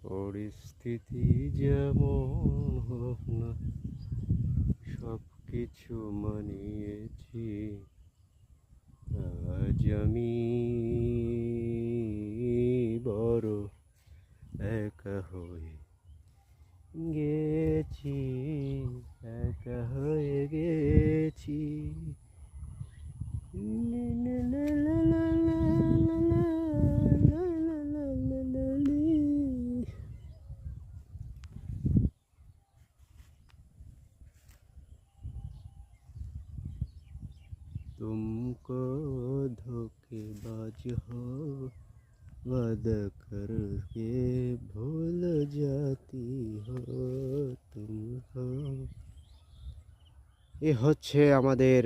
পরিস্থিতি যেমন হোক না, সব কিছু মানিয়েছি। আজ আমি বড় একা হয়ে গেছি, একা হয়ে গেছি। तुमको धोखेबाज हो, वादा करके भूल जाती हो तुमको। এ হচ্ছে আমাদের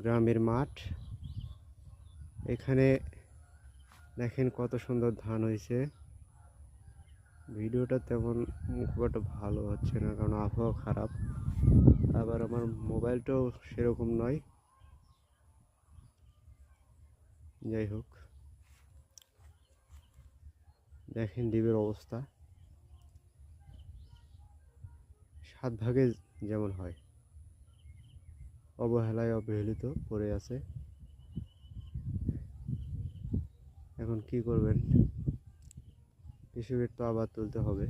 গ্রামের মাঠ। এখানে দেখেন কত সুন্দর ধান হয়েছে। ভিডিওটা তেমন খুব একটা ভালো হচ্ছে না, কারণ আবহাওয়া খারাপ, আবার আমার মোবাইলটাও সেরকম নয়। যাই হোক, দেখেন দ্বীপের অবস্থা। 7 ভাগে যেমন হয়, অবহেলায় অবহেলিত পড়ে আছে। এখন কি করবেন, কৃষকের তো আবার তুলতে হবে।